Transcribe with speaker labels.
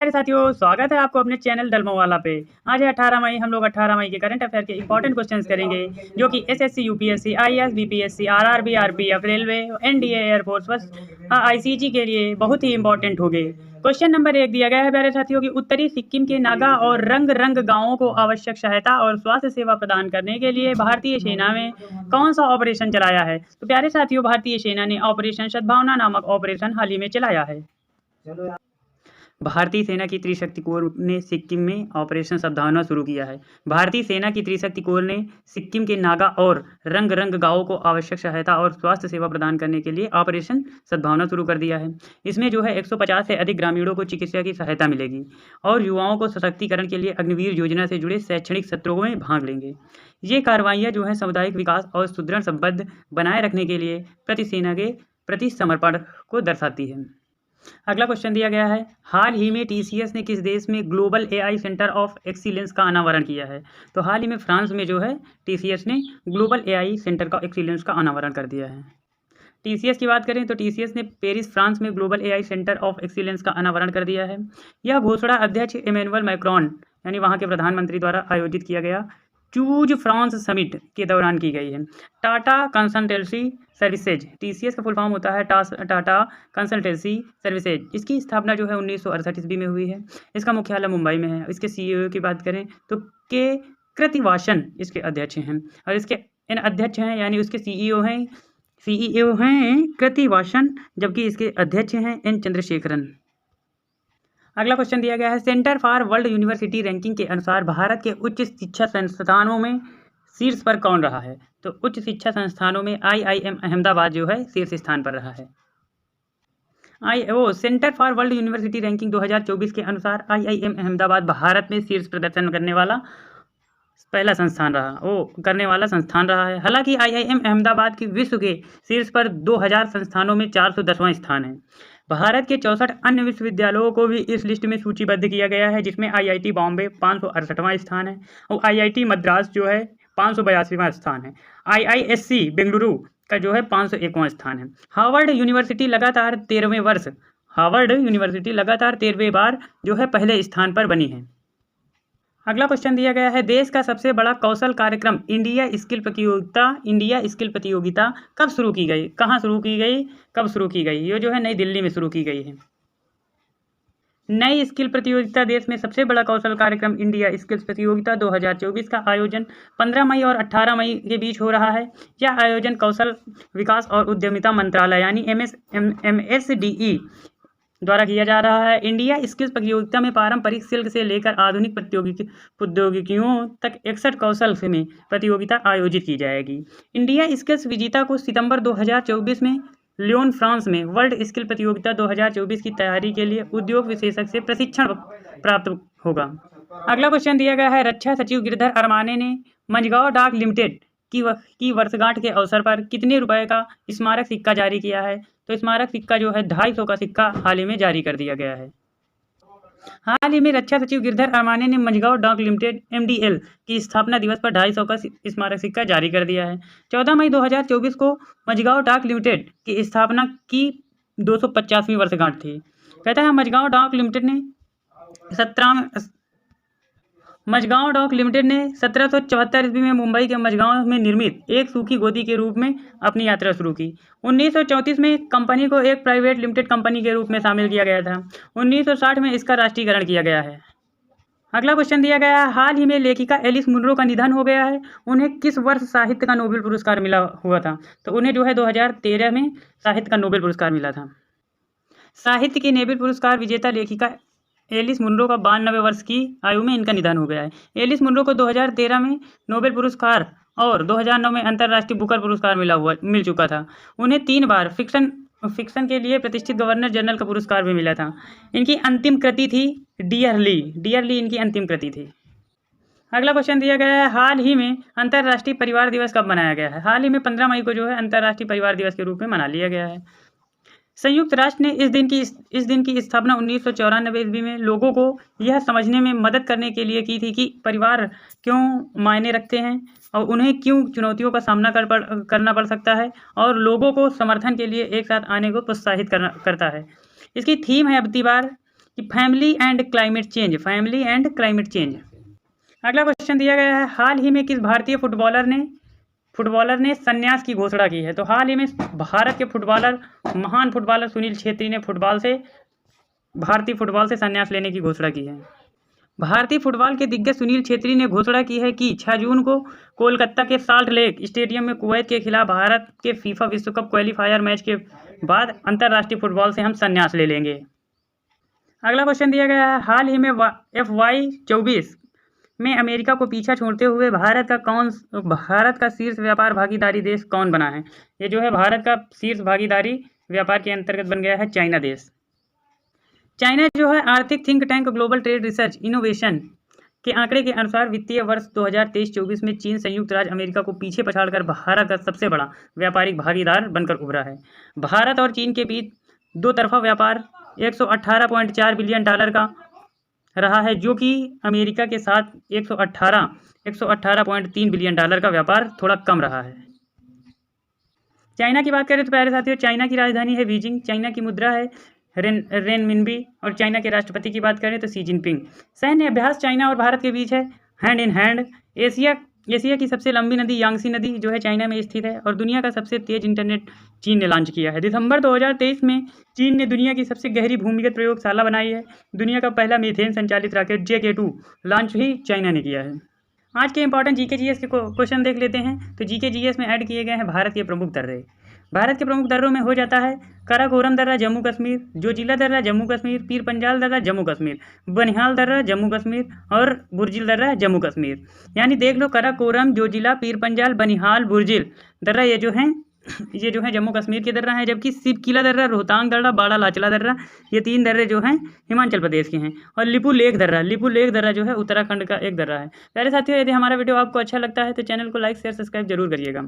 Speaker 1: अरे साथियों, स्वागत है आपको अपने चैनल दलमवाला पे। आज है 18 मई। हम लोग 18 मई के करंट अफेयर के इंपॉर्टेंट क्वेश्चंस करेंगे, जो कि SSC, UPSC, IAS, BPSC, RRB, RPF, railway, NDA, air force, बस आईसीजी के लिए बहुत ही इंपॉर्टेंट होंगे। क्वेश्चन नंबर 1 दिया गया है प्यारे साथियों की, उत्तरी सिक्किम के नागा और रंग रंग गांवों को आवश्यक सहायता और स्वास्थ्य सेवा प्रदान करने के लिए भारतीय सेना में कौन सा ऑपरेशन चलाया है। तो प्यारे साथियों, भारतीय सेना ने ऑपरेशन सद्भावना नामक ऑपरेशन हाल ही में चलाया है। भारतीय सेना की त्रिशक्ति कोर ने सिक्किम में ऑपरेशन सद्भावना शुरू किया है। भारतीय सेना की त्रिशक्ति कोर ने सिक्किम के नागा और रंग रंग गांवों को आवश्यक सहायता और स्वास्थ्य सेवा प्रदान करने के लिए ऑपरेशन सद्भावना शुरू कर दिया है। इसमें जो है 150 से अधिक ग्रामीणों को चिकित्सा की सहायता मिलेगी और युवाओं को सशक्तिकरण के लिए अग्निवीर योजना से जुड़े शैक्षणिक सत्रों में भाग लेंगे। ये कार्रवाइयाँ जो है सामुदायिक विकास और सुदृढ़ संबंध बनाए रखने के लिए प्रति सेना के प्रति समर्पण को दर्शाती है। अगला क्वेश्चन दिया गया है, हाल ही में टीसीएस ने किस देश में global AI centre of excellence का अनावरण किया है। तो हाल ही में फ्रांस में जो है टीसीएस ने ग्लोबल एआई सेंटर का एक्सीलेंस का अनावरण कर दिया है। टीसीएस की बात करें तो टीसीएस ने पेरिस फ्रांस में global AI centre of excellence का अनावरण कर दिया है। यह घोषणा अध्यक्ष इमैनुअल मैक्रोन यानी वहाँ के प्रधानमंत्री द्वारा आयोजित किया गया चूज फ्रांस समिट के दौरान की गई है। टाटा कंसल्टेंसी सर्विसेज, टीसीएस का फुल फॉर्म होता है टाटा कंसल्टेंसी सर्विसेज। इसकी स्थापना जो है 1968 ईस्वी में हुई है। इसका मुख्यालय मुंबई में है। इसके सीईओ की बात करें तो के कृतिवासन इसके अध्यक्ष हैं और इसके इन अध्यक्ष हैं यानी उसके सीईओ हैं कृतिवासन, जबकि इसके अध्यक्ष हैं एन चंद्रशेखरन। अगला क्वेश्चन दिया गया है, centre for world university ranking के अनुसार भारत के उच्च शिक्षा संस्थानों में शीर्ष पर कौन रहा है। तो उच्च शिक्षा संस्थानों में आईआईएम अहमदाबाद जो है शीर्ष स्थान पर रहा है। Centre for world university ranking 2024 के अनुसार आईआईएम अहमदाबाद भारत में शीर्ष प्रदर्शन करने वाला संस्थान रहा है। हालांकि आईआईएम अहमदाबाद की विश्व के शीर्ष पर 2000 संस्थानों में 410वां स्थान है। भारत के 64 अन्य विश्वविद्यालयों को भी इस लिस्ट में सूचीबद्ध किया गया है, जिसमें आईआईटी बॉम्बे 568वां स्थान है और आईआईटी मद्रास जो है 582वां स्थान है। आईआईएससी बेंगलुरु का जो है 501वां स्थान है। हार्वर्ड यूनिवर्सिटी लगातार 13वें बार जो है पहले स्थान पर बनी है। अगला क्वेश्चन दिया गया है, देश का सबसे बड़ा कौशल कार्यक्रम इंडिया स्किल प्रतियोगिता कब शुरू की गई, कहाँ शुरू की गई, कब शुरू की गई। ये जो है नई दिल्ली में शुरू की गई है। नई स्किल प्रतियोगिता, देश में सबसे बड़ा कौशल कार्यक्रम इंडिया स्किल्स प्रतियोगिता 2024 का आयोजन 15 मई और 18 मई के बीच हो रहा है। यह आयोजन कौशल विकास और उद्यमिता मंत्रालय यानी MSDE द्वारा किया जा रहा है। इंडिया स्किल्स प्रतियोगिता में पारंपरिक सिल्क से लेकर आधुनिक प्रौद्योगिकियों तक 61 कौशल में प्रतियोगिता आयोजित की जाएगी। इंडिया स्किल्स विजेता को सितंबर 2024 में लियोन फ्रांस में वर्ल्ड स्किल प्रतियोगिता 2024 की तैयारी के लिए उद्योग विशेषज्ञ से प्रशिक्षण प्राप्त होगा। अगला क्वेश्चन दिया गया है, रक्षा सचिव गिरधर अरमाने ने मझगांव डाक लिमिटेड की वर्षगांठ के अवसर पर कितने रुपए का स्मारक सिक्का जारी किया है। तो स्मारक सिक्का जो है 250 का सिक्का हाल ही में जारी कर दिया गया है। हाल ही में रक्षा सचिव गिरधर अरमाने ने मझगांव डाक लिमिटेड MDL की स्थापना दिवस पर 250 का स्मारक सिक्का जारी कर दिया है। 14 मई 2024 को मझगांव डाक लिमिटेड की स्थापना की 250वीं वर्षगांठ थी। कहता है मझगांव डाक लिमिटेड ने 1774 ईस्वी में मुंबई के मझगांव में निर्मित एक सूखी गोदी के रूप में अपनी यात्रा शुरू की। 1934 में कंपनी को एक प्राइवेट लिमिटेड कंपनी के रूप में शामिल किया गया था। 1960 में इसका राष्ट्रीयकरण किया गया है। अगला क्वेश्चन दिया गया है, हाल ही में लेखिका एलिस मुनरो का निधन हो गया है। उन्हें किस वर्ष साहित्य का नोबेल पुरस्कार मिला हुआ था। तो उन्हें जो है 2013 में साहित्य का नोबेल पुरस्कार मिला था। साहित्य के नोबेल पुरस्कार विजेता लेखिका एलिस मुनरो का 92 वर्ष की आयु में इनका निधन हो गया है। एलिस मुनरो को 2013 में नोबेल पुरस्कार और 2009 में अंतर्राष्ट्रीय बुकर पुरस्कार मिल चुका था। उन्हें 3 बार फिक्शन के लिए प्रतिष्ठित गवर्नर जनरल का पुरस्कार भी मिला था। इनकी अंतिम कृति थी डियरली इनकी अंतिम कृति थी। अगला क्वेश्चन दिया गया है, हाल ही में अंतर्राष्ट्रीय परिवार दिवस कब मनाया गया है। हाल ही में 15 मई को जो है अंतर्राष्ट्रीय परिवार दिवस के रूप में मना लिया गया है। संयुक्त राष्ट्र ने इस दिन की स्थापना 1994 ईस्वी में लोगों को यह समझने में मदद करने के लिए की थी कि परिवार क्यों मायने रखते हैं और उन्हें क्यों चुनौतियों का सामना करना पड़ सकता है और लोगों को समर्थन के लिए एक साथ आने को प्रोत्साहित करता है। इसकी थीम है अब की बार कि family and climate change, family and climate change. अगला क्वेश्चन दिया गया है, हाल ही में किस भारतीय फुटबॉलर ने संन्यास की घोषणा की है। तो हाल ही में भारत के महान फुटबॉलर सुनील छेत्री ने भारतीय फुटबॉल से संन्यास लेने की घोषणा की है। भारतीय फुटबॉल के दिग्गज सुनील छेत्री ने घोषणा की है कि 6 जून को कोलकाता के साल्ट लेक स्टेडियम में कुवैत के खिलाफ भारत के फीफा विश्व कप क्वालिफायर मैच के बाद अंतर्राष्ट्रीय फुटबॉल से हम संन्यास ले लेंगे। अगला क्वेश्चन दिया गया है, हाल ही में FY24 में अमेरिका को पीछा छोड़ते हुए भारत का शीर्ष व्यापार भागीदारी देश कौन बना है। ये जो है भारत का शीर्ष भागीदारी व्यापार के अंतर्गत बन गया है चाइना देश। चाइना जो है आर्थिक think tank global trade research innovation के आंकड़े के अनुसार वित्तीय वर्ष 2023-24 में चीन संयुक्त राज्य अमेरिका को पीछे पछाड़कर भारत का सबसे बड़ा व्यापारिक भागीदार बनकर उभरा है। भारत और चीन के बीच दो तरफा व्यापार 118.4 बिलियन डॉलर का रहा है, जो कि अमेरिका के साथ 118.3 बिलियन डॉलर का व्यापार थोड़ा कम रहा है। चाइना की बात करें तो प्यारे साथियों, चाइना की राजधानी है बीजिंग, चाइना की मुद्रा है रेनमिनबी और चाइना के राष्ट्रपति की बात करें तो शी जिनपिंग। सैन्य अभ्यास चाइना और भारत के बीच है हैंड इन हैंड। एशिया की सबसे लंबी नदी यांगसी नदी जो है चाइना में स्थित है और दुनिया का सबसे तेज इंटरनेट चीन ने लॉन्च किया है। दिसंबर 2023 में चीन ने दुनिया की सबसे गहरी भूमिगत प्रयोगशाला बनाई है। दुनिया का पहला मीथेन संचालित रॉकेट JK2 लॉन्च भी चाइना ने किया है। आज के इंपॉर्टेंट जीके जीएस के क्वेश्चन देख लेते हैं। तो जीके जीएस में ऐड किए गए हैं भारत के प्रमुख दर्रे। भारत के प्रमुख दर्रों में हो जाता है काराकोरम दर्रा जम्मू कश्मीर, जोजिला दर्रा जम्मू कश्मीर, पीर पंजाल दर्रा जम्मू कश्मीर, बनिहाल दर्रा जम्मू कश्मीर और बुर्जिल दर्रा जम्मू कश्मीर। यानी देख लो काराकोरम, जोजिला, पीर पंजाल, बनिहाल, बुर्जिल दर्रा ये जो है जम्मू कश्मीर के दर्रा हैं, जबकि सिपकिला दर्रा, रोहतांग दर्रा, बाड़ा लाचला दर्रा ये 3 दर्रे जो हैं हिमाचल प्रदेश के हैं। और लिपू लेक दर्रा जो है उत्तराखंड का एक दर्रा है। प्यारे साथियों, यदि हमारा वीडियो आपको अच्छा लगता है तो चैनल को लाइक शेयर सब्सक्राइब जरूर करिएगा।